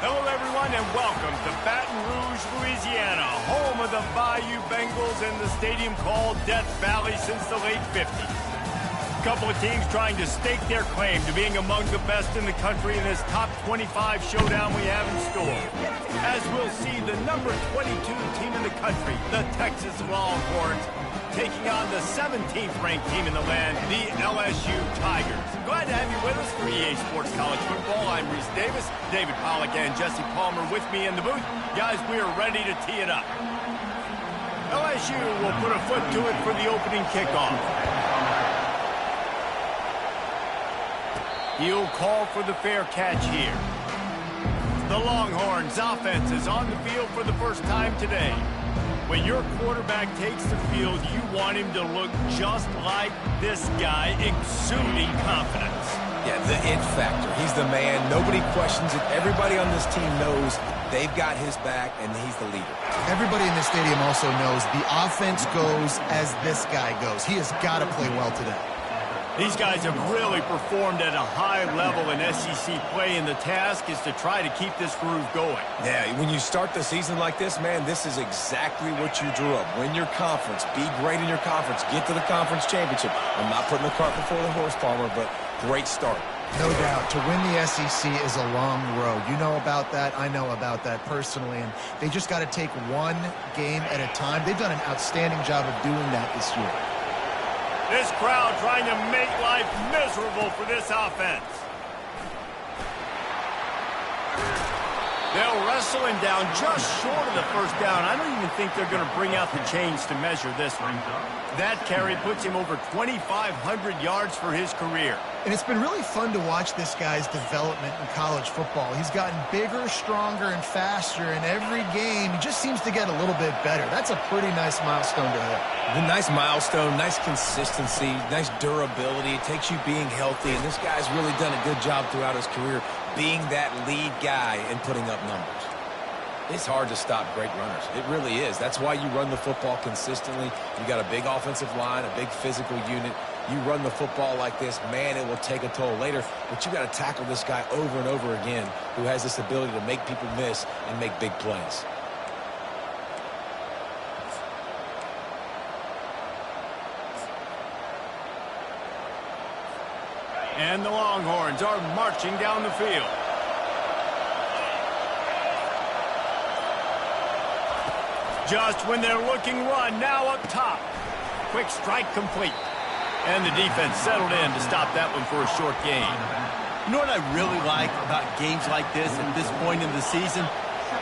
Hello, everyone, and welcome to Baton Rouge, Louisiana, home of the Bayou Bengals and the stadium called Death Valley since the late 50s. A couple of teams trying to stake their claim to being among the best in the country in this top 25 showdown we have in store. As we'll see, the number 22 team in the country, the Texas Longhorns, taking on the 17th-ranked team in the land, the LSU Tigers. Glad to have you with us for EA Sports College Football. I'm Reese Davis, David Pollack, and Jesse Palmer with me in the booth. Guys, we are ready to tee it up. LSU will put a foot to it for the opening kickoff. He'll call for the fair catch here. The Longhorns offense is on the field for the first time today. When your quarterback takes the field, you want him to look just like this guy, exuding confidence. Yeah, the it factor. He's the man. Nobody questions it. Everybody on this team knows they've got his back, and he's the leader. Everybody in this stadium also knows the offense goes as this guy goes. He has got to play well today. These guys have really performed at a high level in SEC play, and the task is to try to keep this groove going. Yeah, when you start the season like this, man, this is exactly what you drew up. Win your conference. Be great in your conference. Get to the conference championship. I'm not putting the cart before the horse, Palmer, but great start. No doubt. To win the SEC is a long road. You know about that. I know about that personally, and they just got to take one game at a time. They've done an outstanding job of doing that this year. This crowd trying to make life miserable for this offense. They'll wrestle him down just short of the first down. I don't even think they're going to bring out the chains to measure this one. That carry puts him over 2,500 yards for his career. And it's been really fun to watch this guy's development in college football. He's gotten bigger, stronger, and faster in every game. He just seems to get a little bit better. That's a pretty nice milestone to hit. The nice milestone, nice consistency, nice durability. It takes you being healthy, and this guy's really done a good job throughout his career being that lead guy and putting up numbers. It's hard to stop great runners. It really is. That's why you run the football consistently. You got a big offensive line, a big physical unit. You run the football like this, man, it will take a toll later. But you got to tackle this guy over and over again who has this ability to make people miss and make big plays. And the Longhorns are marching down the field. Just when they're looking run, now up top. Quick strike complete. And the defense settled in to stop that one for a short gain. You know what I really like about games like this at this point in the season?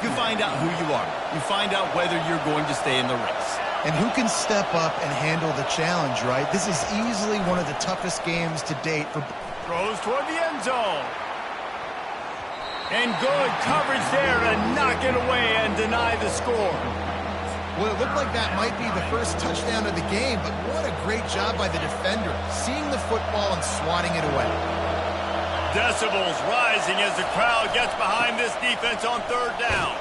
You find out who you are. You find out whether you're going to stay in the race. And who can step up and handle the challenge, right? This is easily one of the toughest games to date for... Throws toward the end zone. And good coverage there to knock it away and deny the score. Well, it looked like that might be the first touchdown of the game, but what a great job by the defender, seeing the football and swatting it away. Decibels rising as the crowd gets behind this defense on third down.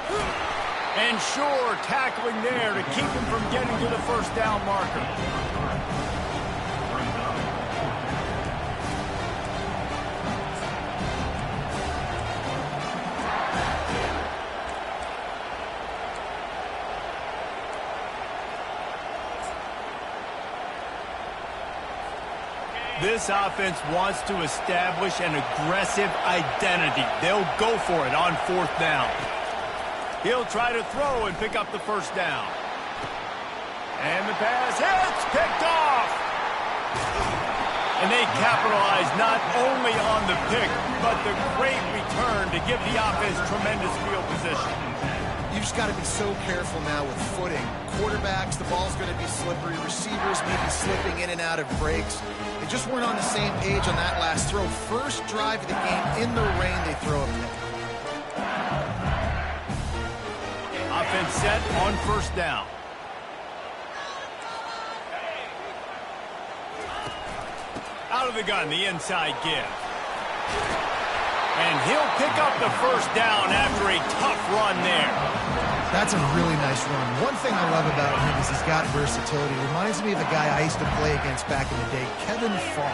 And sure, tackling there to keep him from getting to the first down marker. This offense wants to establish an aggressive identity. They'll go for it on fourth down. He'll try to throw and pick up the first down. And the pass hits, picked off. And they capitalize not only on the pick, but the great return to give the offense tremendous field position. You just got to be so careful now with footing. Quarterbacks, the ball's going to be slippery. Receivers may be slipping in and out of breaks. They just weren't on the same page on that last throw. First drive of the game, in the rain, they throw a pick. Offense set on first down. Out of the gun, the inside give. And he'll pick up the first down after a tough run there. That's a really nice run. One thing I love about him is he's got versatility. Reminds me of a guy I used to play against back in the day, Kevin Falk.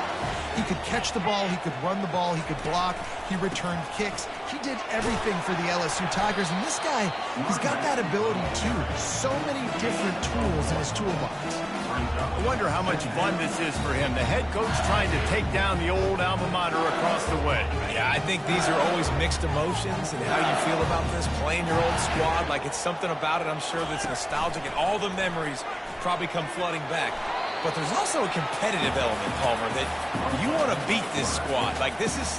He could catch the ball, he could run the ball, he could block, he returned kicks. He did everything for the LSU Tigers, and this guy, he's got that ability too. So many different tools in his toolbox. I wonder how much fun this is for him. The head coach trying to take down the old alma mater across the way. Yeah, I think these are always mixed emotions and how you feel about this, playing your old squad. Like, it's something about it, I'm sure, that's nostalgic, and all the memories probably come flooding back. But there's also a competitive element, Palmer, that you want to beat this squad. Like, this is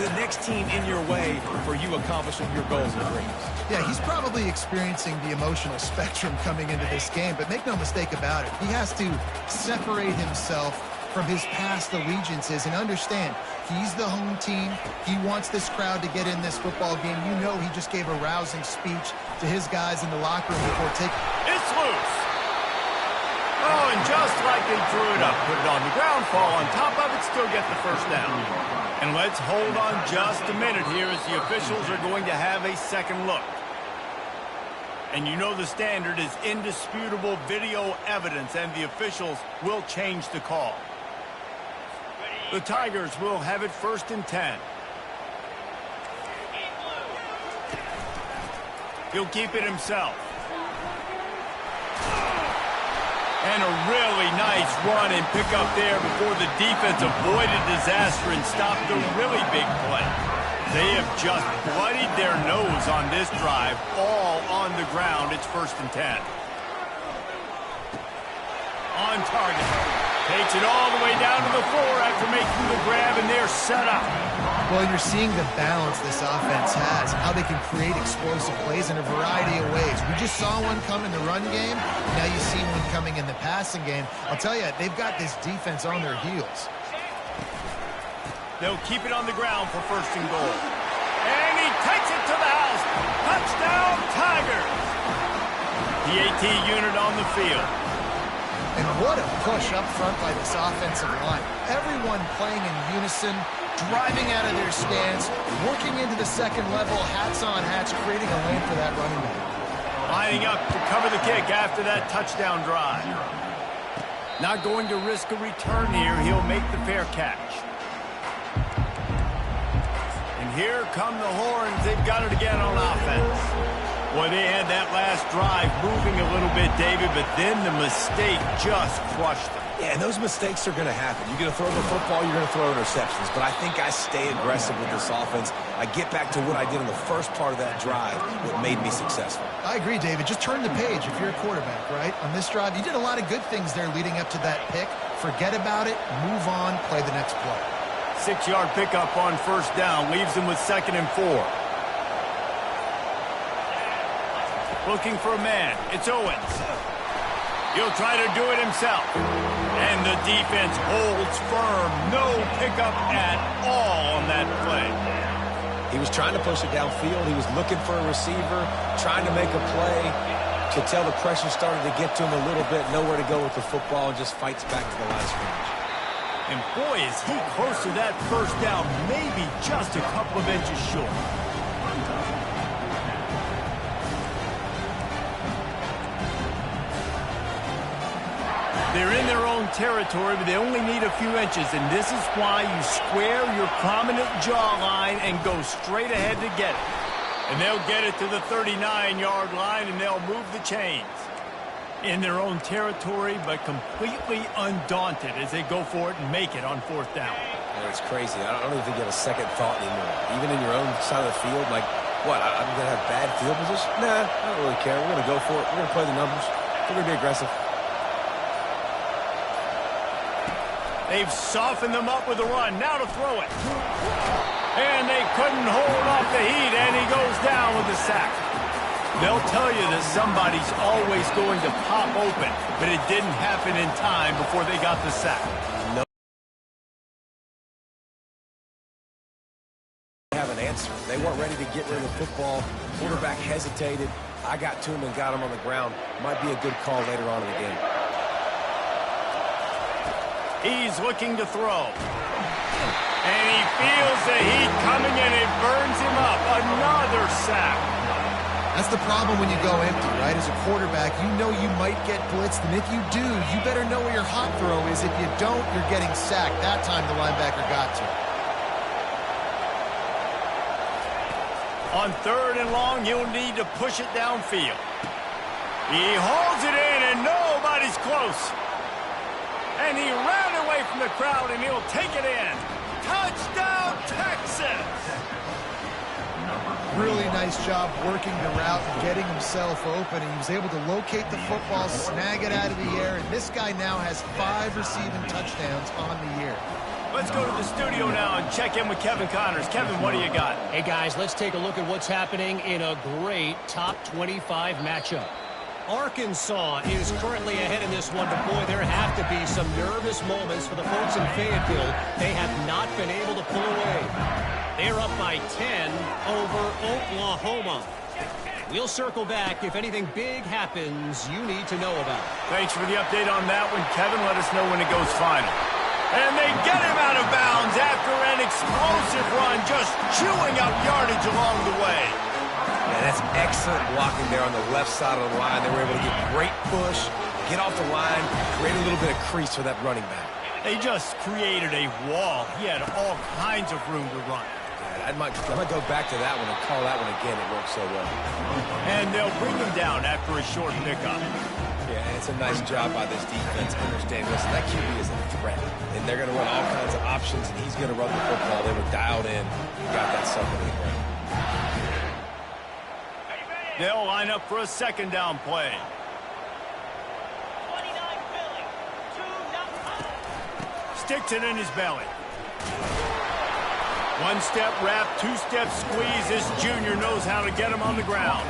the next team in your way for you accomplishing your goals and dreams. Yeah, he's probably experiencing the emotional spectrum coming into this game, but make no mistake about it. He has to separate himself from his past allegiances and understand he's the home team. He wants this crowd to get in this football game. You know he just gave a rousing speech to his guys in the locker room before taking... It's loose. Oh, and just like they drew it up, put it on the ground, fall on top of it, still get the first down. And let's hold on just a minute here as the officials are going to have a second look. And you know the standard is indisputable video evidence, and the officials will change the call. The Tigers will have it 1st and 10. He'll keep it himself. And a really nice run and pick up there before the defense avoided disaster and stopped the really big play. They have just bloodied their nose on this drive, all on the ground. It's 1st and 10. On target. Takes it all the way down to the 4 after making the grab, and they're set up. Well, you're seeing the balance this offense has, how they can create explosive plays in a variety of ways. We just saw one come in the run game. Now you see one coming in the passing game. I'll tell you, they've got this defense on their heels. They'll keep it on the ground for 1st and goal. And he takes it to the house. Touchdown, Tigers. The AT unit on the field. And what a push up front by this offensive line. Everyone playing in unison, driving out of their stance, working into the second level, hats on hats, creating a lane for that running back. Lining up to cover the kick after that touchdown drive. Not going to risk a return here. He'll make the fair catch. And here come the horns. They've got it again on offense. Well, they had that last drive moving a little bit, David, but then the mistake just crushed them. Yeah, and those mistakes are going to happen. You're going to throw the football, you're going to throw interceptions. But I think I stay aggressive with this offense. I get back to what I did in the first part of that drive, what made me successful. I agree, David. Just turn the page if you're a quarterback, right? On this drive, you did a lot of good things there leading up to that pick. Forget about it, move on, play the next play. 6-yard pickup on 1st down, leaves them with 2nd and 4. Looking for a man. It's Owens. He'll try to do it himself. And the defense holds firm. No pickup at all on that play. He was trying to push it downfield. He was looking for a receiver, trying to make a play. Could tell the pressure started to get to him a little bit. Nowhere to go with the football, and just fights back to the line of scrimmage. And boy, is he close to that 1st down. Maybe just a couple of inches short. They're in their own territory, but they only need a few inches, and this is why you square your prominent jawline and go straight ahead to get it. And they'll get it to the 39-yard line, and they'll move the chains. In their own territory, but completely undaunted as they go for it and make it on 4th down. Yeah, it's crazy. I don't even think you have a second thought anymore. Even in your own side of the field, like, what, I'm going to have bad field position? Nah, I don't really care. We're going to go for it. We're going to play the numbers. We're going to be aggressive. They've softened them up with a run. Now to throw it. And they couldn't hold off the heat, and he goes down with the sack. They'll tell you that somebody's always going to pop open, but it didn't happen in time before they got the sack. No. Have an answer. They weren't ready to get rid of the football. Quarterback hesitated. I got to him and got him on the ground. Might be a good call later on in the game. He's looking to throw. And he feels the heat coming, and it burns him up. Another sack. That's the problem when you go empty, right? As a quarterback, you know you might get blitzed, and if you do, you better know where your hot throw is. If you don't, you're getting sacked. That time the linebacker got to him. On 3rd and long, he'll need to push it downfield. He holds it in, and nobody's close. And he ran away from the crowd, and he'll take it in. Touchdown, Texas! Really nice job working the route and getting himself open. And he was able to locate the football, snag it out of the air, and this guy now has 5 receiving touchdowns on the year. Let's go to the studio now and check in with Kevin Connors. Kevin, what do you got? Hey, guys, let's take a look at what's happening in a great top 25 matchup. Arkansas is currently ahead in this one, but boy, there have to be some nervous moments for the folks in Fayetteville. They have not been able to pull away. They're up by 10 over Oklahoma. We'll circle back if anything big happens you need to know about. Thanks for the update on that one, Kevin. Let us know when it goes final. And they get him out of bounds after an explosive run, just chewing up yardage along the way. Yeah, that's excellent blocking there on the left side of the line. They were able to get great push, get off the line, create a little bit of crease for that running back. They just created a wall. He had all kinds of room to run. I might go back to that one and call that one again. It worked so well. And they'll bring him down after a short pickup. Yeah, and it's a nice job by this defense. Understand, listen, that QB is a threat. And they're going to run all kinds of options, and he's going to run the football. They were dialed in. Got that sucker in the ground. They'll line up for a 2nd down play. Sticks it in his belly. 1-step wrap, 2-step squeeze. This junior knows how to get him on the ground.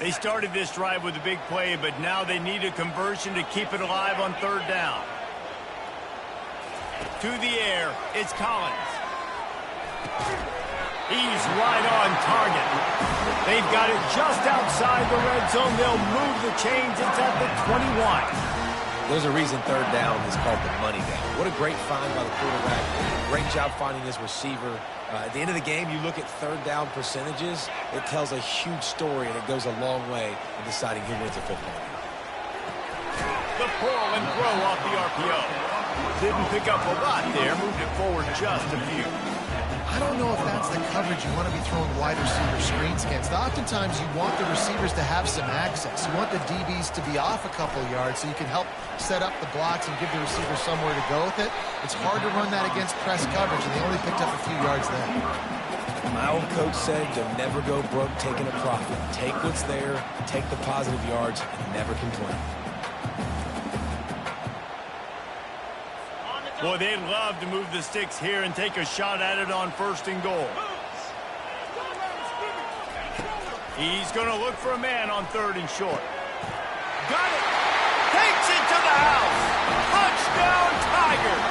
They started this drive with a big play, but now they need a conversion to keep it alive on 3rd down. To the air, it's Collins. He's right on target. They've got it just outside the red zone. They'll move the chains. It's at the 21. There's a reason 3rd down is called the money down. What a great find by the quarterback. Great job finding his receiver. At the end of the game, you look at 3rd down percentages. It tells a huge story, and it goes a long way in deciding who wins a football game. The pull and throw off the RPO. Didn't pick up a lot there. Moved it forward just a few. I don't know if that's the coverage you want to be throwing wide receiver screens against. Oftentimes, you want the receivers to have some access. You want the DBs to be off a couple yards so you can help set up the blocks and give the receiver somewhere to go with it. It's hard to run that against press coverage, and they only picked up a few yards there. My old coach said, you'll never go broke taking a profit. Take what's there, take the positive yards, and never complain. Boy, they'd love to move the sticks here and take a shot at it on 1st and goal. He's going to look for a man on 3rd and short. Got it! Takes it to the house! Touchdown, Tigers!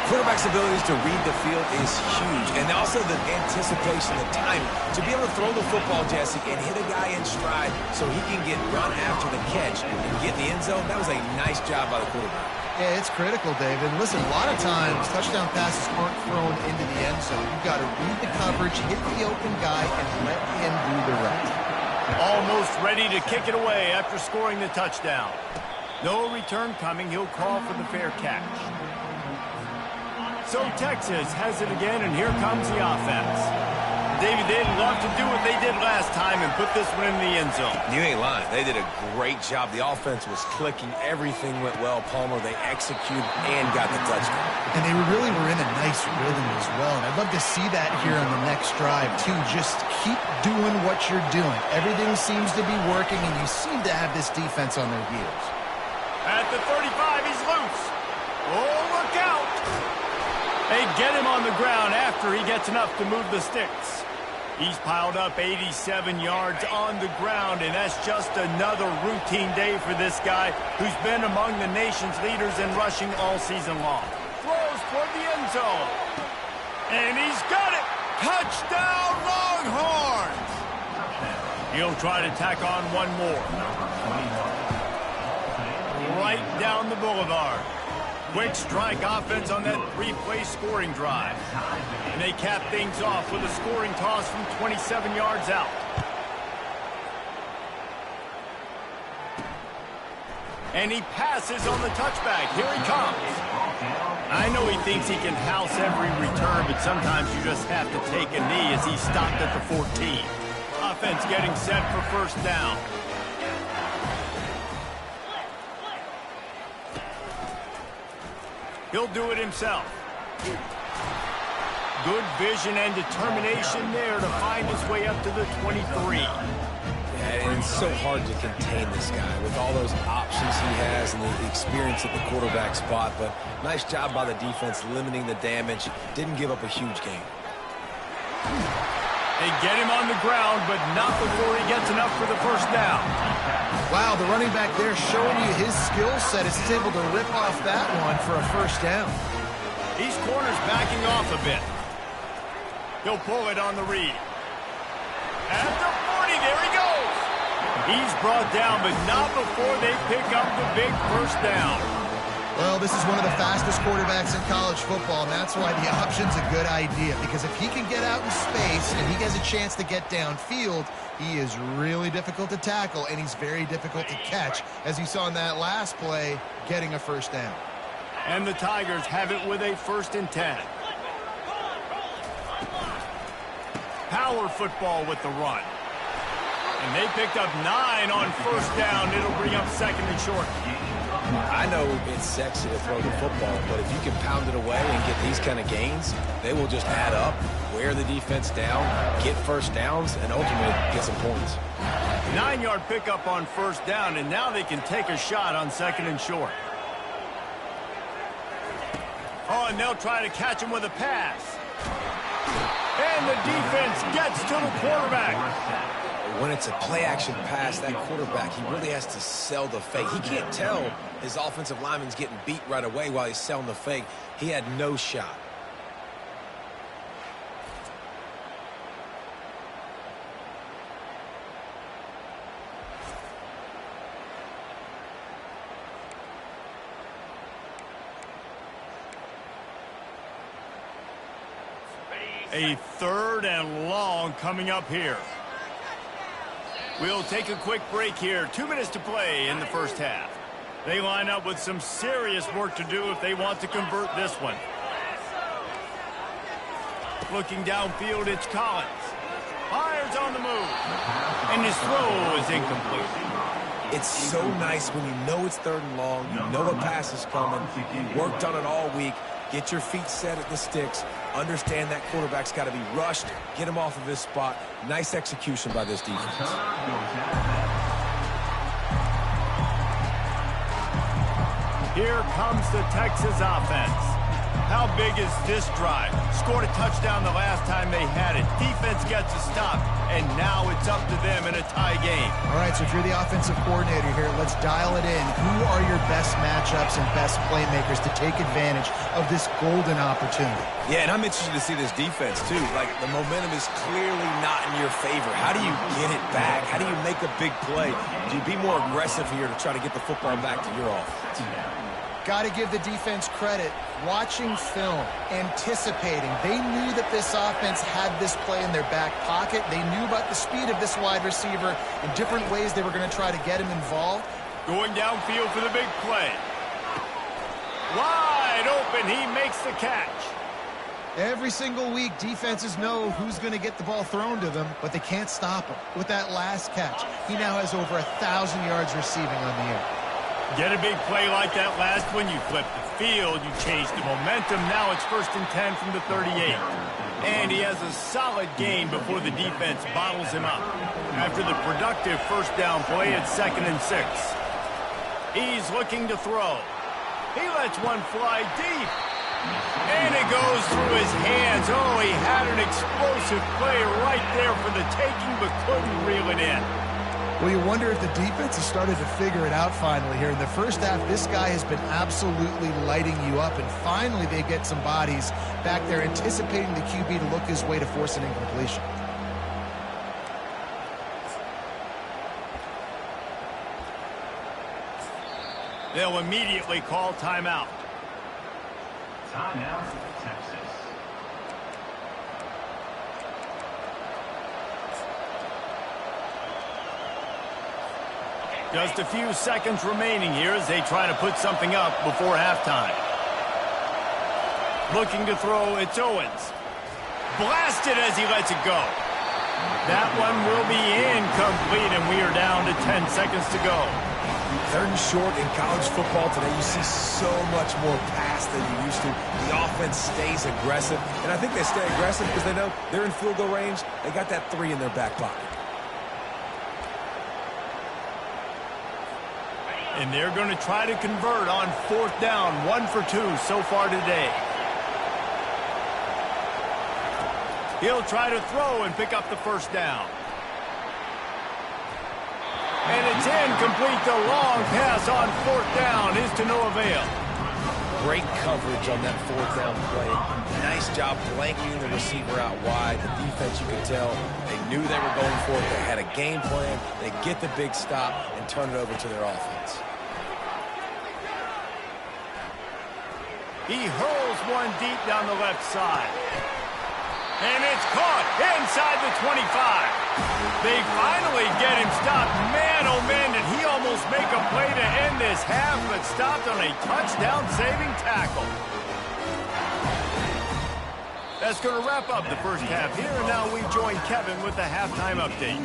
Quarterback's abilities to read the field is huge, and also the anticipation, the timing. To be able to throw the football, Jesse, and hit a guy in stride so he can get run after the catch and get in the end zone, that was a nice job by the quarterback. Yeah, it's critical, David. And listen, a lot of times, touchdown passes aren't thrown into the end zone. You've got to read the coverage, hit the open guy, and let him do the rest. Almost ready to kick it away after scoring the touchdown. No return coming. He'll call for the fair catch. So Texas has it again, and here comes the offense. David, they'd love to do what they did last time and put this one in the end zone. You ain't lying. They did a great job. The offense was clicking. Everything went well. Palmer, they executed and got the touchdown. And they really were in a nice rhythm as well. And I'd love to see that here on the next drive, too. Just keep doing what you're doing. Everything seems to be working, and you seem to have this defense on their heels. At the 35, he's loose. Oh, look out! They get him on the ground after he gets enough to move the sticks. He's piled up 87 yards on the ground, and that's just another routine day for this guy who's been among the nation's leaders in rushing all season long. Throws toward the end zone. And he's got it! Touchdown, Longhorns! He'll try to tack on one more. Right down the boulevard. Quick strike offense on that three-play scoring drive. And they cap things off with a scoring toss from 27 yards out. And he passes on the touchback. Here he comes. I know he thinks he can house every return, but sometimes you just have to take a knee as he stopped at the 14. Offense getting set for first down. He'll do it himself. Good vision and determination there to find his way up to the 23. And it's so hard to contain this guy with all those options he has and the experience at the quarterback spot. But nice job by the defense limiting the damage. Didn't give up a huge gain. They get him on the ground, but not before he gets enough for the first down. Wow, the running back there showing you his skill set is able to rip off that one for a first down. These corners backing off a bit. He'll pull it on the read. At the 40, there he goes. He's brought down, but not before they pick up the big first down. Well, this is one of the fastest quarterbacks in college football, and that's why the option's a good idea, because if he can get out in space and he has a chance to get downfield, he is really difficult to tackle, and he's very difficult to catch, as you saw in that last play, getting a first down. And the Tigers have it with a 1st and 10. Power football with the run. And they picked up 9 on first down. It'll bring up 2nd and short. I know it's sexy to throw the football, but if you can pound it away and get these kind of gains, they will just add up, wear the defense down, get first downs, and ultimately get some points. 9-yard pickup on first down, and now they can take a shot on 2nd and short. Oh, and they'll try to catch him with a pass. And the defense gets to the quarterback. When it's a play-action pass, that quarterback, he really has to sell the fake. He can't tell his offensive lineman's getting beat right away while he's selling the fake. He had no shot. A 3rd and long coming up here. We'll take a quick break here. 2 minutes to play in the first half. They line up with some serious work to do if they want to convert this one. Looking downfield, it's Collins. Fires on the move. And his throw is incomplete. It's so nice when you know it's 3rd and long, you know a pass is coming, you worked on it all week, get your feet set at the sticks, understand that quarterback's got to be rushed, get him off of his spot. Nice execution by this defense. Here comes the Texas offense. How big is this drive? Scored a touchdown the last time they had it. Defense gets a stop, and now it's up to them in a tie game. All right, so if you're the offensive coordinator here, let's dial it in. Who are your best matchups and best playmakers to take advantage of this golden opportunity? Yeah, and I'm interested to see this defense, too. Like, the momentum is clearly not in your favor. How do you get it back? How do you make a big play? Do you be more aggressive here to try to get the football back to your offense? Got to give the defense credit. Watching film, anticipating. They knew that this offense had this play in their back pocket. They knew about the speed of this wide receiver in different ways they were going to try to get him involved. Going downfield for the big play. Wide open, he makes the catch. Every single week, defenses know who's going to get the ball thrown to them, but they can't stop him. With that last catch, he now has over 1,000 yards receiving on the year. Get a big play like that last one, you flip the field, you change the momentum. Now it's 1st and 10 from the 38. And he has a solid gain before the defense bottles him up. After the productive first down play, it's 2nd and 6. He's looking to throw. He lets one fly deep. And it goes through his hands. Oh, he had an explosive play right there for the taking, but couldn't reel it in. Well, you wonder if the defense has started to figure it out finally here. In the first half, this guy has been absolutely lighting you up, and finally they get some bodies back there anticipating the QB to look his way to force an incompletion. They'll immediately call timeout. Timeout, Texas. Just a few seconds remaining here as they try to put something up before halftime. Looking to throw, it's Owens. Blasted as he lets it go. That one will be incomplete, and we are down to 10 seconds to go. Third and short in college football today, you see so much more pass than you used to. The offense stays aggressive, and I think they stay aggressive because they know they're in field goal range. They got that 3 in their back pocket. And they're going to try to convert on 4th down, 1 for 2 so far today. He'll try to throw and pick up the first down. And it's incomplete. The long pass on 4th down is to no avail. Great coverage on that 4th down play. Nice job blanking the receiver out wide. The defense, you could tell, they knew they were going for it. They had a game plan. They get the big stop and turn it over to their offense. He hurls one deep down the left side. And it's caught inside the 25. They finally get him stopped. Man, oh man, did he almost make a play to end this half, but stopped on a touchdown-saving tackle. That's going to wrap up the first half here, and now we join Kevin with the halftime update.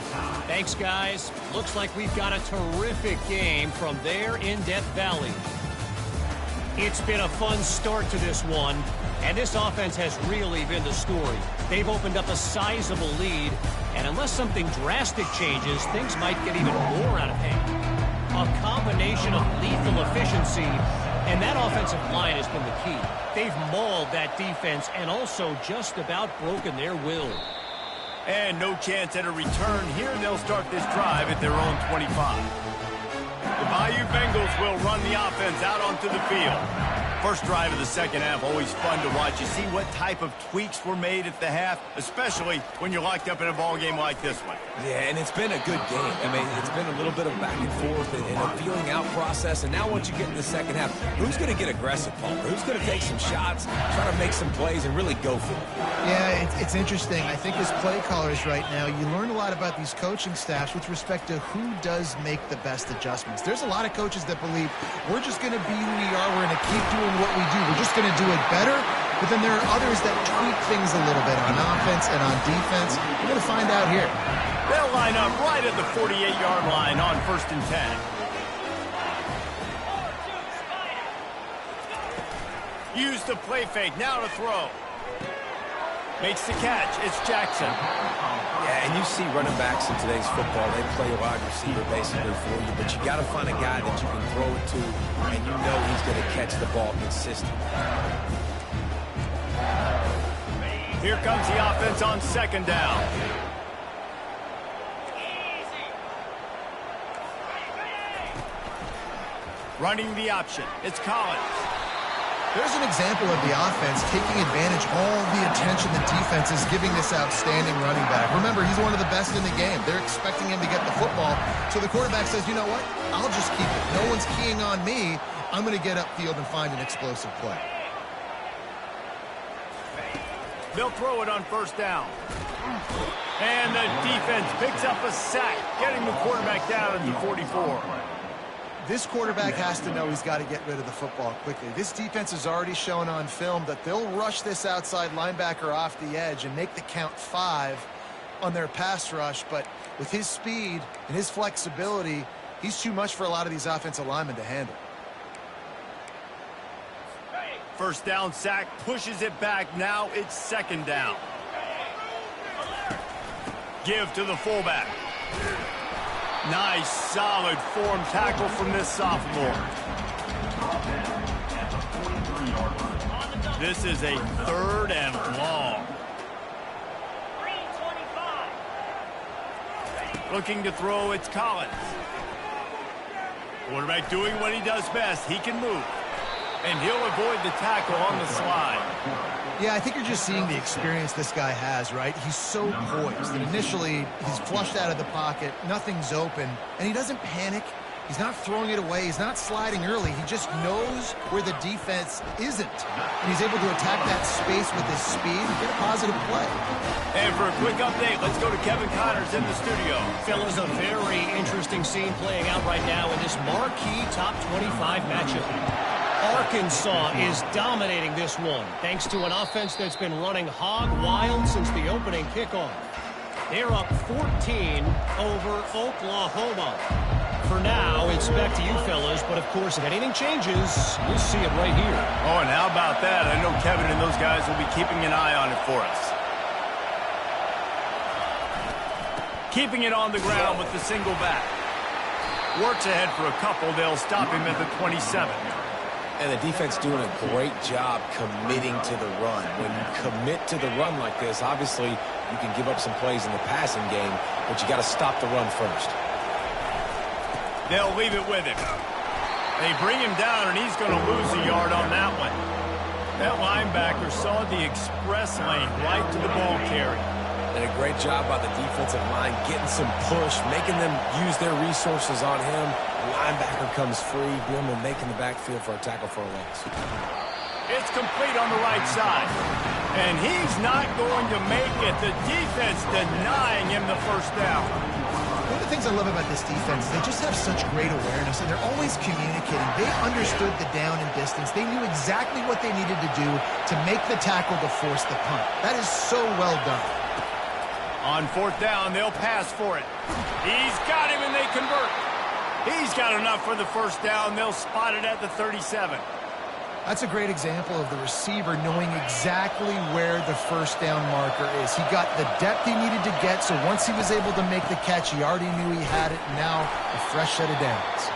Thanks, guys. Looks like we've got a terrific game from there in Death Valley. It's been a fun start to this one, and this offense has really been the story. They've opened up a sizable lead, and unless something drastic changes, things might get even more out of hand. A combination of lethal efficiency, and that offensive line has been the key. They've mauled that defense and also just about broken their will. And no chance at a return here. They'll start this drive at their own 25. The Bayou Bengals will run the offense out onto the field. First drive of the second half, always fun to watch. You see what type of tweaks were made at the half, especially when you're locked up in a ball game like this one. Yeah, and it's been a good game. I mean, it's been a little bit of back and forth and a feeling out process. And now once you get in the second half, who's going to get aggressive, Palmer? Who's going to take some shots, try to make some plays, and really go for it? Yeah, it's interesting. I think as play callers right now, you learn a lot about these coaching staffs with respect to who does make the best adjustments. There's a lot of coaches that believe we're just going to be who we are. We're going to keep doing what we do. We're just going to do it better. But then there are others that tweak things a little bit on offense and on defense. We're going to find out here. They'll line up right at the 48-yard line on 1st and 10. Use the play fake. Now to throw. Makes the catch. It's Jackson. Yeah, and you see running backs in today's football, they play a wide receiver basically for you, but you got to find a guy that you can throw it to, and you know he's going to catch the ball consistently. Here comes the offense on 2nd down. Running the option. It's Collins. There's an example of the offense taking advantage of all the attention the defense is giving this outstanding running back. Remember, he's one of the best in the game. They're expecting him to get the football. So the quarterback says, you know what? I'll just keep it. No one's keying on me. I'm going to get upfield and find an explosive play. They'll throw it on 1st down. And the defense picks up a sack, getting the quarterback down at the 44. This quarterback has to know he's got to get rid of the football quickly. This defense has already shown on film that they'll rush this outside linebacker off the edge and make the count 5 on their pass rush. But with his speed and his flexibility, he's too much for a lot of these offensive linemen to handle. 1st down sack, pushes it back. Now it's 2nd down. Give to the fullback. Nice, solid form tackle from this sophomore. This is a 3rd and long. Looking to throw, it's Collins. Quarterback doing what he does best. He can move. And he'll avoid the tackle on the slide. Yeah, I think you're just seeing the experience this guy has, right? He's so poised. And initially, he's flushed out of the pocket. Nothing's open. And he doesn't panic. He's not throwing it away. He's not sliding early. He just knows where the defense isn't. And he's able to attack that space with his speed and get a positive play. And for a quick update, let's go to Kevin Connors in the studio. Fellas, a very interesting scene playing out right now in this marquee top 25 matchup. Arkansas is dominating this one, thanks to an offense that's been running hog wild since the opening kickoff. They're up 14 over Oklahoma. For now, it's back to you fellas, but of course, if anything changes, you'll see it right here. Oh, and how about that? I know Kevin and those guys will be keeping an eye on it for us. Keeping it on the ground with the single back. Works ahead for a couple. They'll stop him at the 27. And the defense doing a great job committing to the run. When you commit to the run like this, obviously you can give up some plays in the passing game, but you got to stop the run first. They'll leave it with him. They bring him down, and he's going to lose a yard on that one. That linebacker saw the express lane right to the ball carrier. Did a great job by the defensive line, getting some push, making them use their resources on him. The linebacker comes free, Bierman making the backfield for a tackle for a loss. It's complete on the right side. And he's not going to make it. The defense denying him the first down. One of the things I love about this defense is they just have such great awareness, and they're always communicating. They understood the down and distance. They knew exactly what they needed to do to make the tackle to force the punt. That is so well done. On fourth down, they'll pass for it. He's got him, and they convert. He's got enough for the first down. They'll spot it at the 37. That's a great example of the receiver knowing exactly where the first down marker is. He got the depth he needed to get, so once he was able to make the catch, he already knew he had it, and now a fresh set of downs.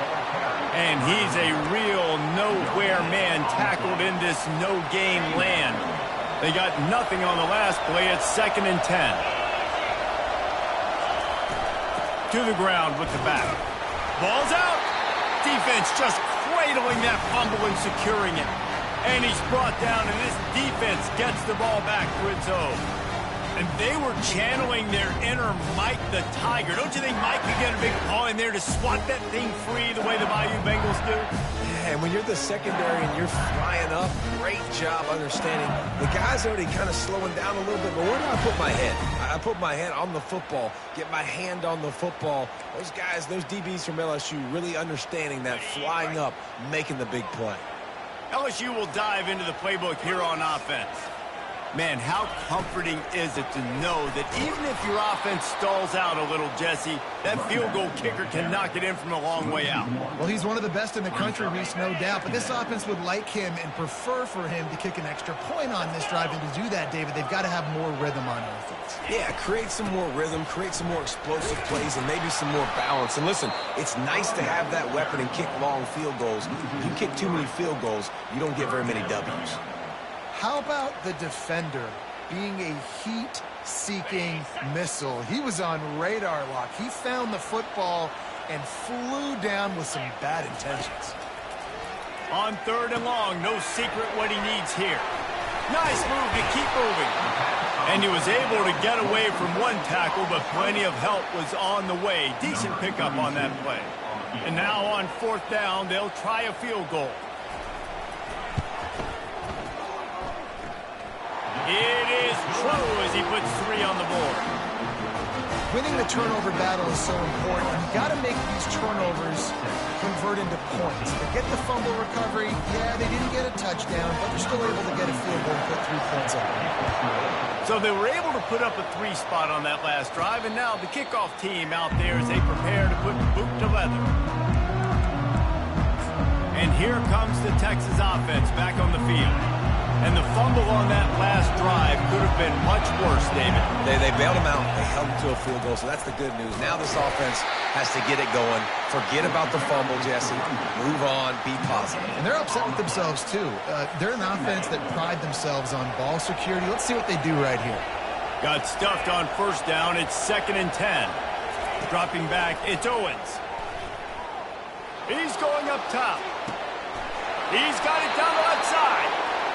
And he's a real nowhere man tackled in this no-gain land. They got nothing on the last play. It's 2nd and 10. To the ground with the back. Ball's out. Defense just cradling that fumble and securing it. And he's brought down, and this defense gets the ball back to its own. And they were channeling their inner Mike the Tiger. Don't you think Mike could get a big paw in there to swat that thing free the way the Bayou Bengals do? Yeah, and when you're the secondary and you're flying up, great job understanding. The guy's already kind of slowing down a little bit, but where do I put my head? I put my head on the football, get my hand on the football. Those guys, those DBs from LSU really understanding that flying up, making the big play. LSU will dive into the playbook here on offense. Man, how comforting is it to know that even if your offense stalls out a little, Jesse, that field goal kicker can knock it in from a long way out. Well, he's one of the best in the country, Reese, no doubt. But this offense would like him and prefer for him to kick an extra point on this drive. And to do that, David, they've got to have more rhythm on offense. Yeah, create some more rhythm, create some more explosive plays, and maybe some more balance. And listen, it's nice to have that weapon and kick long field goals. If you kick too many field goals, you don't get very many W's. How about the defender being a heat-seeking missile? He was on radar lock. He found the football and flew down with some bad intentions. On 3rd and long, no secret what he needs here. Nice move to keep moving. And he was able to get away from one tackle, but plenty of help was on the way. Decent pickup on that play. And now on 4th down, they'll try a field goal. It is true as he puts 3 on the board. Winning the turnover battle is so important. You've got to make these turnovers convert into points. They get the fumble recovery. Yeah, they didn't get a touchdown, but they're still able to get a field goal and put 3 points up. So they were able to put up a 3 spot on that last drive, and now the kickoff team out there as they prepare to put boot to leather. And here comes the Texas offense back on the field. And the fumble on that last drive could have been much worse, David. They bailed him out. They held him to a field goal, so that's the good news. Now this offense has to get it going. Forget about the fumble, Jesse. Move on. Be positive. And they're upset with themselves, too. They're an offense that pride themselves on ball security. Let's see what they do right here. Got stuffed on 1st down. It's 2nd and 10. Dropping back, it's Owens. He's going up top. He's got it down the left side.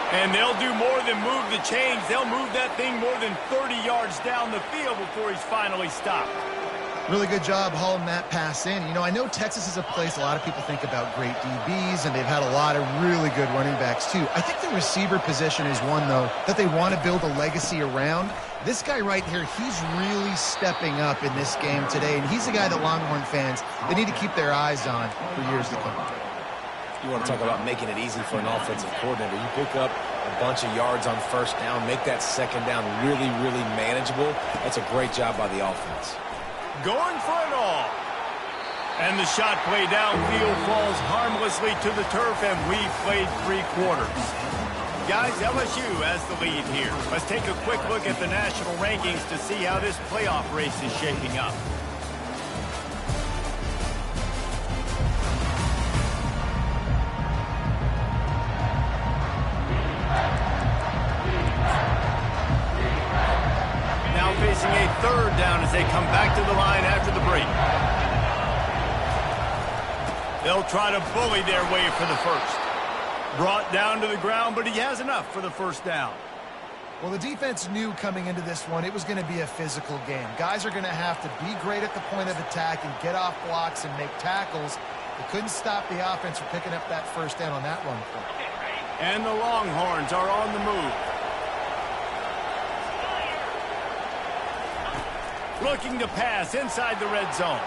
And they'll do more than move the chains. They'll move that thing more than 30 yards down the field before he's finally stopped. Really good job hauling that pass in. You know, I know Texas is a place a lot of people think about great DBs, and they've had a lot of really good running backs too. I think the receiver position is one, though, that they want to build a legacy around. This guy right here, he's really stepping up in this game today, and he's a guy that Longhorn fans, they need to keep their eyes on for years to come. You want to talk about making it easy for an offensive coordinator. You pick up a bunch of yards on first down, make that second down really, really manageable. That's a great job by the offense. Going for it all. And the shot play downfield falls harmlessly to the turf, and we've played 3 quarters. Guys, LSU has the lead here. Let's take a quick look at the national rankings to see how this playoff race is shaping up. Now facing a 3rd down as they come back to the line after the break. They'll try to bully their way for the first. Brought down to the ground, but he has enough for the first down. Well, the defense knew coming into this one it was going to be a physical game. Guys are going to have to be great at the point of attack and get off blocks and make tackles. They couldn't stop the offense from picking up that first down on that run play. And the Longhorns are on the move. Looking to pass inside the red zone.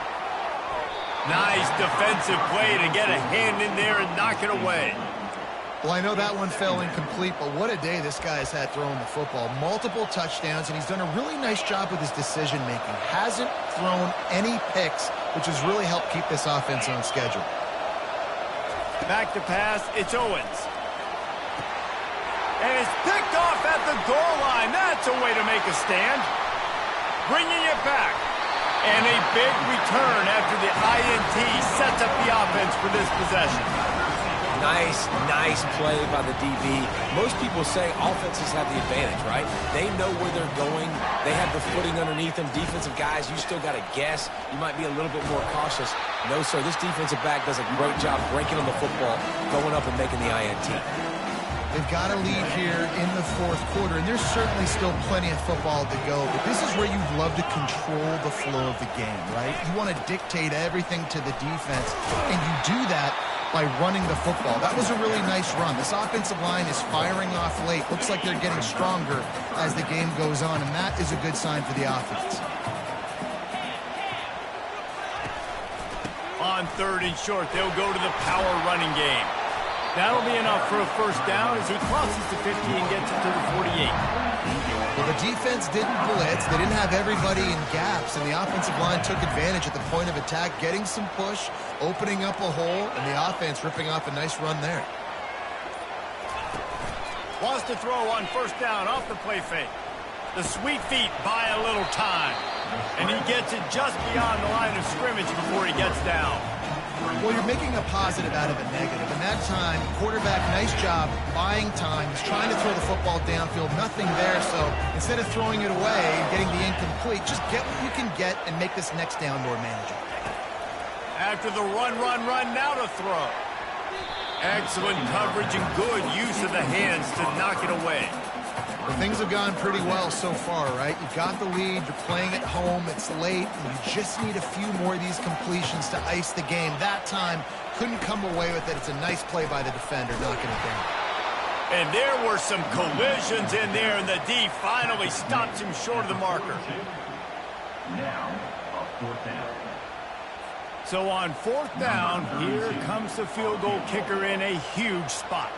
Nice defensive play to get a hand in there and knock it away. Well, I know that one fell incomplete, but what a day this guy has had throwing the football. Multiple touchdowns, and he's done a really nice job with his decision-making. Hasn't thrown any picks, which has really helped keep this offense on schedule. Back to pass, it's Owens. And it's picked off at the goal line. That's a way to make a stand. Bringing it back. And a big return after the INT sets up the offense for this possession. Nice play by the DB. Most people say offenses have the advantage, right? They know where they're going. They have the footing underneath them. Defensive guys, you still got to guess. You might be a little bit more cautious. No, sir, this defensive back does a great job breaking on the football, going up and making the INT. They've got a lead here in the 4th quarter, and there's certainly still plenty of football to go, but this is where you'd love to control the flow of the game, right? You want to dictate everything to the defense, and you do that by running the football. That was a really nice run. This offensive line is firing off late. Looks like they're getting stronger as the game goes on, and that is a good sign for the offense. On 3rd and short, they'll go to the power running game. That'll be enough for a first down as he crosses the 50 and gets it to the 48. Well, the defense didn't blitz. They didn't have everybody in gaps, and the offensive line took advantage at the point of attack, getting some push, opening up a hole, and the offense ripping off a nice run there. Wants to throw on first down off the play fake. The sweet feet buy a little time, and he gets it just beyond the line of scrimmage before he gets down. Well, you're making a positive out of a negative. And that time, quarterback, nice job, buying time. He's trying to throw the football downfield. Nothing there, so instead of throwing it away and getting the incomplete, just get what you can get and make this next down more manageable. After the run, now to throw. Excellent coverage and good use of the hands to knock it away. Well, things have gone pretty well so far, right? You've got the lead, you're playing at home, it's late, and you just need a few more of these completions to ice the game. That time, couldn't come away with it. It's a nice play by the defender, knocking it down. And there were some collisions in there, and the D finally stops him short of the marker. Now, a 4th down. So on 4th down, here comes the field goal kicker in a huge spot.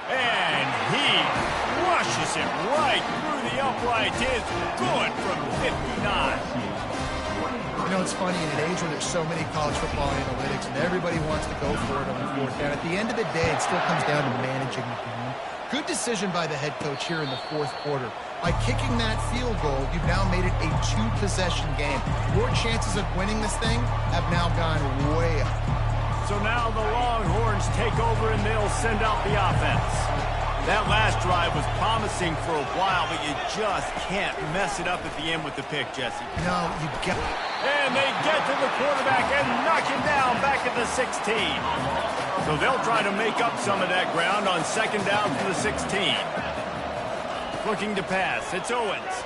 And he rushes it right through the upright. It's good from 59. You know, it's funny, in an age where there's so many college football analytics and everybody wants to go for it on the 4th down, at the end of the day, it still comes down to managing the game. Good decision by the head coach here in the 4th quarter. By kicking that field goal, you've now made it a 2-possession game. Your chances of winning this thing have now gone way up. So now the Longhorns take over and they'll send out the offense. That last drive was promising for a while, but you just can't mess it up at the end with the pick, Jesse. No, you got... And they get to the quarterback and knock him down back at the 16. So they'll try to make up some of that ground on 2nd down from the 16. Looking to pass. It's Owens.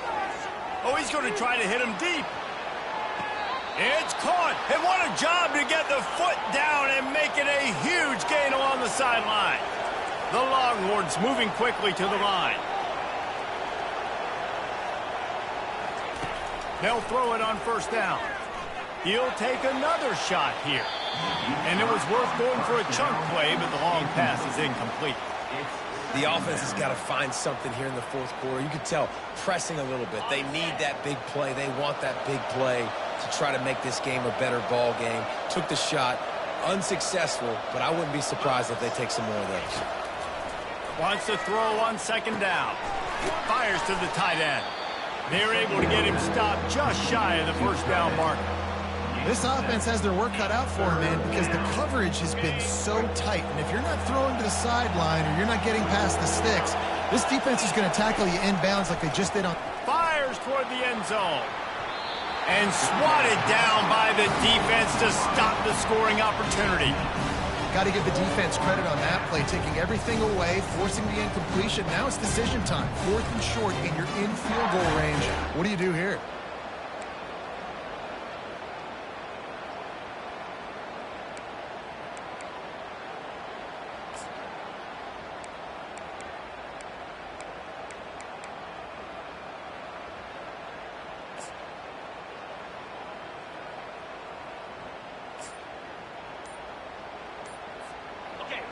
Oh, he's going to try to hit him deep. It's caught. And what a job to get the foot down and make it a huge gain along the sideline. The Longhorns moving quickly to the line. They'll throw it on first down. He'll take another shot here. And it was worth going for a chunk play, but the long pass is incomplete. The offense has got to find something here in the fourth quarter. You can tell, pressing a little bit. They need that big play. They want that big play to try to make this game a better ball game. Took the shot, unsuccessful, but I wouldn't be surprised if they take some more of those. Wants to throw on second down. Fires to the tight end. They're able to get him stopped just shy of the first down marker. This offense has their work cut out for them, man, because the coverage has been so tight. And if you're not throwing to the sideline or you're not getting past the sticks, this defense is going to tackle you inbounds like they just did on... Fires toward the end zone. And swatted down by the defense to stop the scoring opportunity. Got to give the defense credit on that play, taking everything away, forcing the incompletion. Now it's decision time. 4th and short, and you're in field goal range. What do you do here?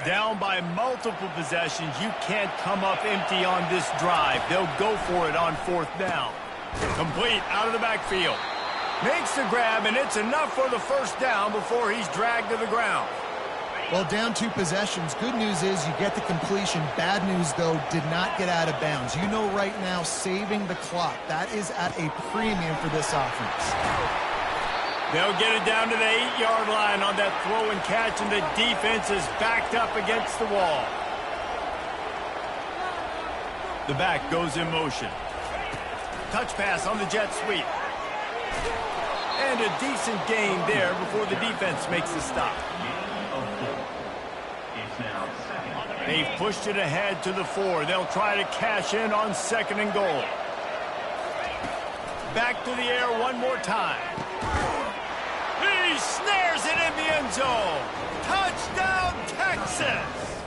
Down by multiple possessions, you can't come up empty on this drive. They'll go for it on 4th down. Complete out of the backfield. Makes the grab, and it's enough for the first down before he's dragged to the ground. Well, down 2 possessions. Good news is you get the completion. Bad news, though, did not get out of bounds. You know right now, saving the clock. That is at a premium for this offense. They'll get it down to the 8-yard line on that throw and catch, and the defense is backed up against the wall. The back goes in motion. Touch pass on the jet sweep. And a decent gain there before the defense makes the stop. They've pushed it ahead to the 4. They'll try to cash in on 2nd and goal. Back to the air one more time. He snares it in the end zone. Touchdown, Texas!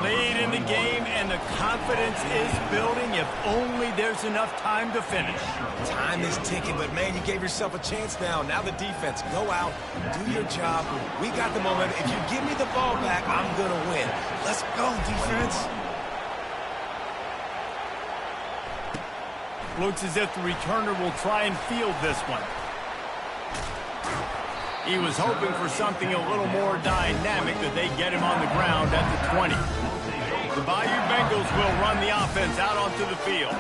Lead in the game, and the confidence is building if only there's enough time to finish. Time is ticking, but, man, you gave yourself a chance now. Now the defense, go out, do your job. We got the moment. If you give me the ball back, I'm going to win. Let's go, defense. Looks as if the returner will try and field this one. He was hoping for something a little more dynamic, that they get him on the ground at the 20. The Bayou Bengals will run the offense out onto the field.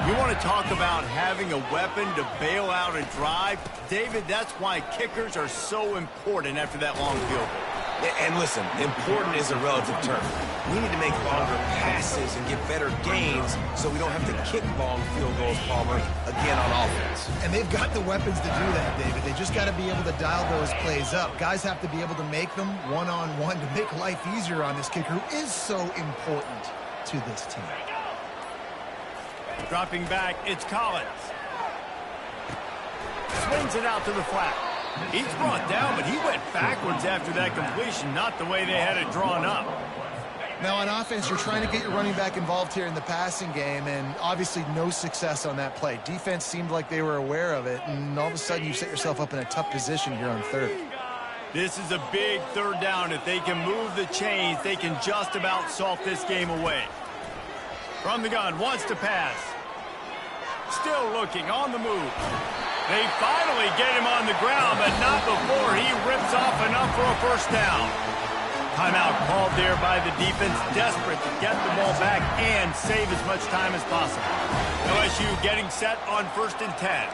You want to talk about having a weapon to bail out a drive? David, that's why kickers are so important after that long field goal. And listen, important is a relative term. We need to make longer passes and get better gains so we don't have to kick long field goals, Palmer, again on offense. And they've got the weapons to do that, David. They just got to be able to dial those plays up. Guys have to be able to make them one-on-one to make life easier on this kicker, who is so important to this team. Dropping back, it's Collins. Swings it out to the flat. He's brought down, but he went backwards after that completion, not the way they had it drawn up. Now, on offense, you're trying to get your running back involved here in the passing game, and obviously no success on that play. Defense seemed like they were aware of it, and all of a sudden you set yourself up in a tough position here on 3rd. This is a big 3rd down. If they can move the chains, they can just about salt this game away. From the gun, wants to pass. Still looking, on the move. They finally get him on the ground, but not before he rips off enough for a first down. Timeout called there by the defense, desperate to get the ball back and save as much time as possible. LSU getting set on 1st and 10.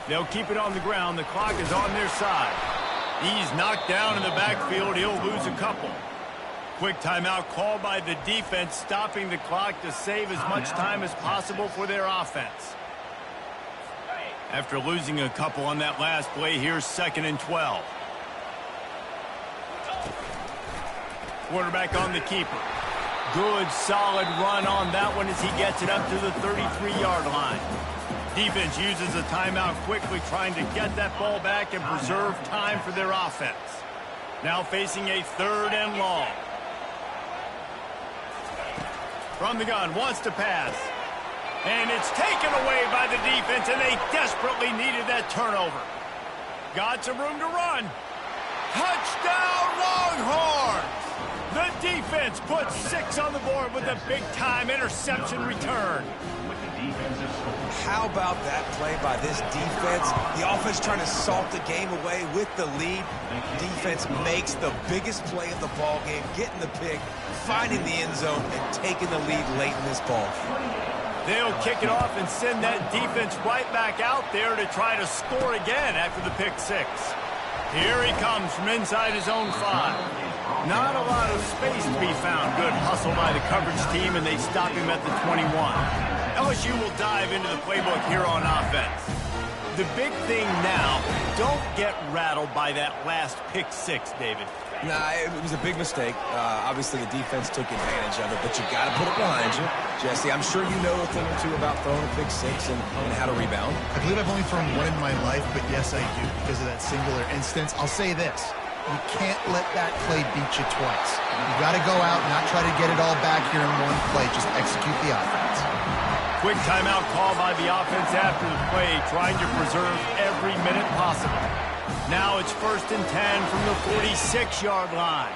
They'll keep it on the ground. The clock is on their side. He's knocked down in the backfield. He'll lose a couple. Quick timeout called by the defense, stopping the clock to save as much time as possible for their offense. After losing a couple on that last play, here's 2nd and 12. Quarterback on the keeper. Good, solid run on that one as he gets it up to the 33-yard line. Defense uses a timeout quickly, trying to get that ball back and preserve time for their offense. Now facing a 3rd and long. From the gun, wants to pass. And it's taken away by the defense, and they desperately needed that turnover. Got some room to run. Touchdown, Longhorns! The defense puts 6 on the board with a big-time interception return. How about that play by this defense? The offense trying to salt the game away with the lead. Defense makes the biggest play of the ball game, getting the pick, finding the end zone, and taking the lead late in this ball. They'll kick it off and send that defense right back out there to try to score again after the pick 6. Here he comes from inside his own 5. Not a lot of space to be found. Good hustle by the coverage team, and they stop him at the 21. LSU will dive into the playbook here on offense. The big thing now, don't get rattled by that last pick 6, David. Nah, it was a big mistake. Obviously, the defense took advantage of it, but you got to put it behind you. Jesse, I'm sure you know a thing or two about throwing a pick 6 and how to rebound. I believe I've only thrown one in my life, but yes, I do because of that singular instance. I'll say this. You can't let that play beat you twice. You got to go out and not try to get it all back here in one play. Just execute the offense. Quick timeout call by the offense after the play, trying to preserve every minute possible. Now it's 1st and 10 from the 46-yard line.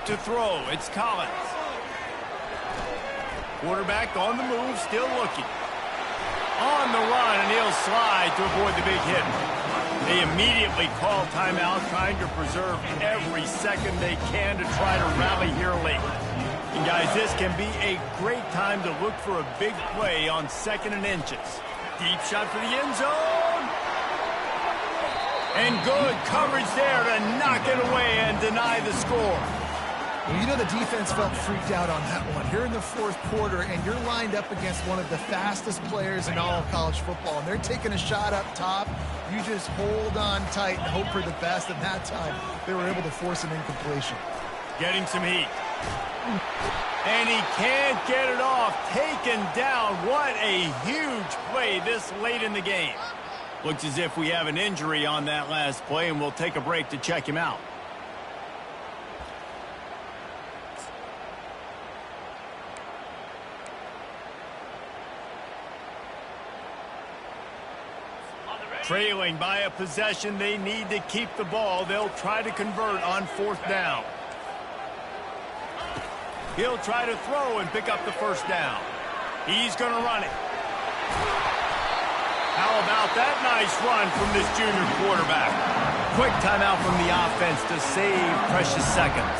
To throw, it's Collins. Quarterback on the move, still looking. On the run, and he'll slide to avoid the big hit. They immediately call timeout, trying to preserve every second they can to try to rally here late. And guys, this can be a great time to look for a big play on 2nd and inches. Deep shot for the end zone. And good coverage there to knock it away and deny the score. Well, you know the defense felt freaked out on that one. You're in the 4th quarter, and you're lined up against one of the fastest players in all of college football, and they're taking a shot up top. You just hold on tight and hope for the best, and that time they were able to force an incompletion. Getting some heat. And he can't get it off. Taken down. What a huge play this late in the game. Looks as if we have an injury on that last play, and we'll take a break to check him out. Trailing by a possession, they need to keep the ball. They'll try to convert on 4th down. He'll try to throw and pick up the 1st down. He's going to run it. How about that nice run from this junior quarterback? Quick timeout from the offense to save precious seconds.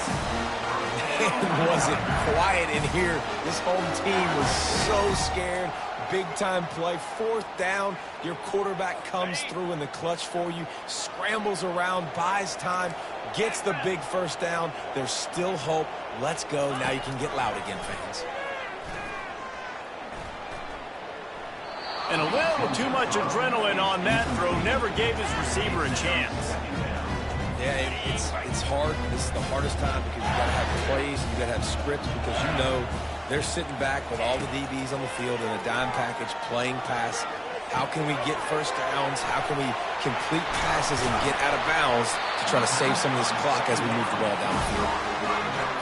Man, was it quiet in here. This home team was so scared. Big-time play, 4th down. Your quarterback comes through in the clutch for you, scrambles around, buys time, gets the big 1st down. There's still hope. Let's go. Now you can get loud again, fans. And a little too much adrenaline on that throw. Never gave his receiver a chance. Yeah, it's hard. This is the hardest time because you got to have plays and you got to have scripts because you know they're sitting back with all the DBs on the field in a dime package playing pass. How can we get 1st downs? How can we complete passes and get out of bounds to try to save some of this clock as we move the ball down the field?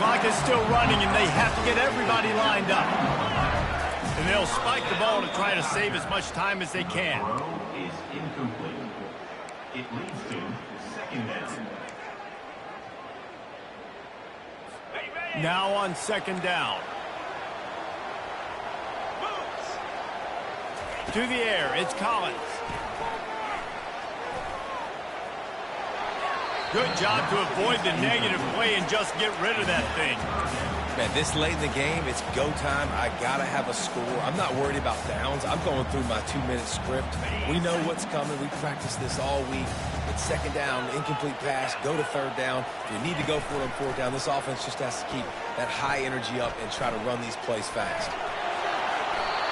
Clock is still running, and they have to get everybody lined up. And they'll spike the ball to try to save as much time as they can. Throw is incomplete. It leads to 2nd down. Now on 2nd down. To the air, it's Collins. Good job to avoid the negative play and just get rid of that thing. Man, this late in the game, it's go time. I got to have a score. I'm not worried about downs. I'm going through my 2-minute script. We know what's coming. We practiced this all week. It's 2nd down, incomplete pass, go to 3rd down. If you need to go for it on 4th down, this offense just has to keep that high energy up and try to run these plays fast.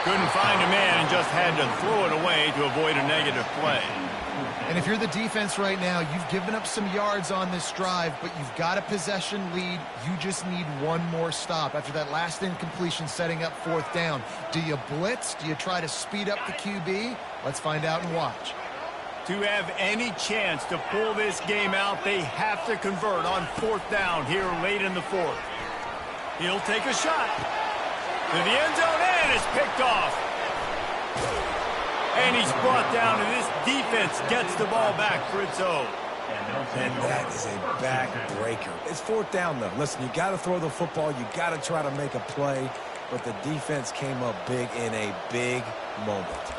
Couldn't find a man and just had to throw it away to avoid a negative play. And if you're the defense right now, you've given up some yards on this drive, but you've got a possession lead. You just need one more stop after that last incompletion setting up 4th down. Do you blitz? Do you try to speed up the QB? Let's find out and watch. To have any chance to pull this game out, they have to convert on 4th down here late in the 4th. He'll take a shot. To the end zone, and it's picked off. And he's brought down, and this defense gets the ball back for its own. And that is a backbreaker. It's 4th down, though. Listen, you got to throw the football. You got to try to make a play. But the defense came up big in a big moment.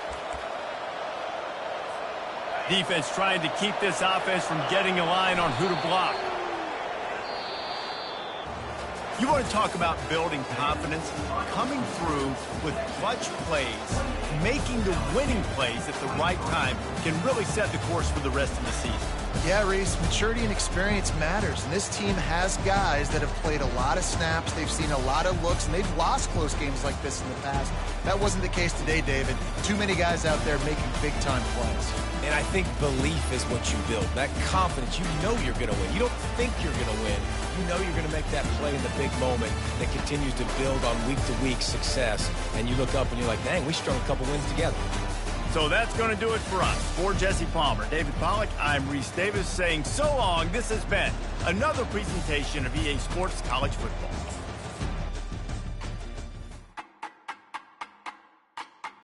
Defense trying to keep this offense from getting a line on who to block. You want to talk about building confidence? Coming through with clutch plays, making the winning plays at the right time can really set the course for the rest of the season. Yeah, Reese, maturity and experience matters, and this team has guys that have played a lot of snaps, they've seen a lot of looks, and they've lost close games like this in the past. That wasn't the case today, David. Too many guys out there making big-time plays. And I think belief is what you build. That confidence, you know you're going to win. You don't think you're going to win. You know you're going to make that play in the big moment that continues to build on week-to-week success. And you look up and you're like, dang, we strung a couple wins together. So that's going to do it for us. For Jesse Palmer, David Pollack, I'm Reese Davis saying so long. This has been another presentation of EA Sports College Football.